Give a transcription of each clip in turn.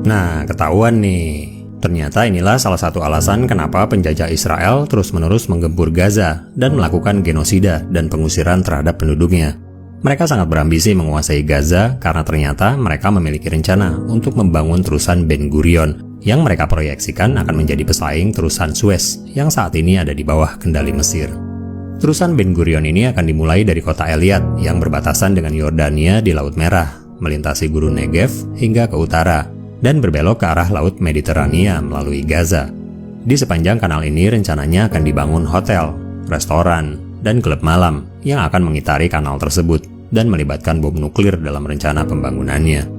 Nah, ketahuan nih. Ternyata inilah salah satu alasan kenapa penjajah Israel terus-menerus menggempur Gaza dan melakukan genosida dan pengusiran terhadap penduduknya. Mereka sangat berambisi menguasai Gaza karena ternyata mereka memiliki rencana untuk membangun terusan Ben Gurion yang mereka proyeksikan akan menjadi pesaing terusan Suez yang saat ini ada di bawah kendali Mesir. Terusan Ben Gurion ini akan dimulai dari kota Elyat yang berbatasan dengan Yordania di Laut Merah, melintasi Gurun Negev hingga ke utara, dan berbelok ke arah Laut Mediterania melalui Gaza. Di sepanjang kanal ini rencananya akan dibangun hotel, restoran, dan klub malam yang akan mengitari kanal tersebut dan melibatkan bom nuklir dalam rencana pembangunannya.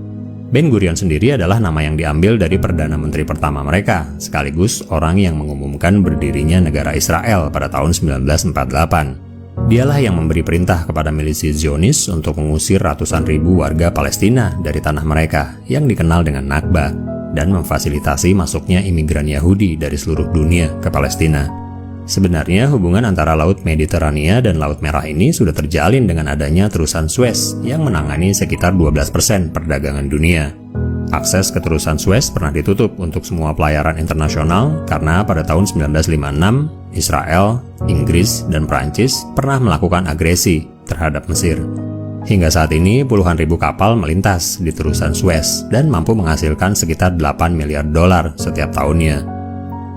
Ben Gurion sendiri adalah nama yang diambil dari Perdana Menteri pertama mereka, sekaligus orang yang mengumumkan berdirinya negara Israel pada tahun 1948. Dialah yang memberi perintah kepada milisi Zionis untuk mengusir ratusan ribu warga Palestina dari tanah mereka yang dikenal dengan Nakba dan memfasilitasi masuknya imigran Yahudi dari seluruh dunia ke Palestina. Sebenarnya hubungan antara Laut Mediterania dan Laut Merah ini sudah terjalin dengan adanya terusan Suez yang menangani sekitar 12% perdagangan dunia. Akses ke terusan Suez pernah ditutup untuk semua pelayaran internasional karena pada tahun 1956, Israel, Inggris, dan Prancis pernah melakukan agresi terhadap Mesir. Hingga saat ini, puluhan ribu kapal melintas di terusan Suez dan mampu menghasilkan sekitar 8 miliar dolar setiap tahunnya.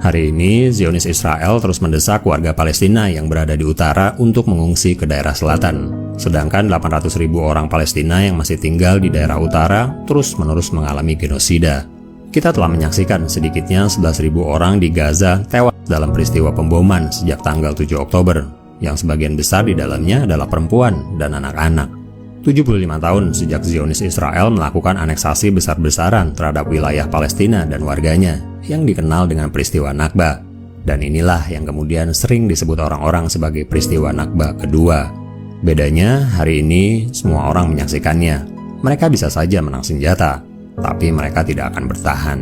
Hari ini, Zionis Israel terus mendesak warga Palestina yang berada di utara untuk mengungsi ke daerah selatan. Sedangkan 800 ribu orang Palestina yang masih tinggal di daerah utara terus-menerus mengalami genosida. Kita telah menyaksikan sedikitnya 11.000 orang di Gaza tewas dalam peristiwa pemboman sejak tanggal 7 Oktober, yang sebagian besar di dalamnya adalah perempuan dan anak-anak. 75 tahun sejak Zionis Israel melakukan aneksasi besar-besaran terhadap wilayah Palestina dan warganya, yang dikenal dengan peristiwa Nakba. Dan inilah yang kemudian sering disebut orang-orang sebagai peristiwa Nakba kedua. Bedanya, hari ini semua orang menyaksikannya. Mereka bisa saja menang senjata, tapi mereka tidak akan bertahan.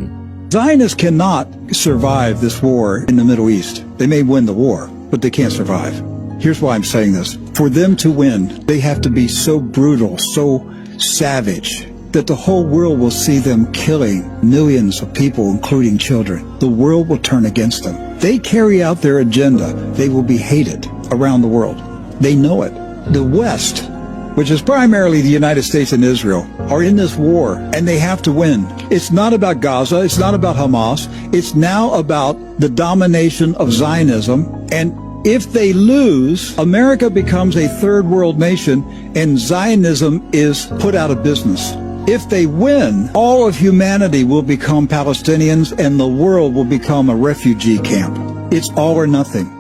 Zionists cannot survive this war in the Middle East. They may win the war, but they can't survive. Here's why I'm saying this. For them to win, they have to be so brutal, so savage, that the whole world will see them killing millions of people, including children. The world will turn against them. They carry out their agenda, they will be hated around the world. They know it. The West, which is primarily the United States and Israel, are in this war, and they have to win. It's not about Gaza, it's not about Hamas, it's now about the domination of Zionism, and if they lose, America becomes a third world nation, and Zionism is put out of business. If they win, all of humanity will become Palestinians, and the world will become a refugee camp. It's all or nothing.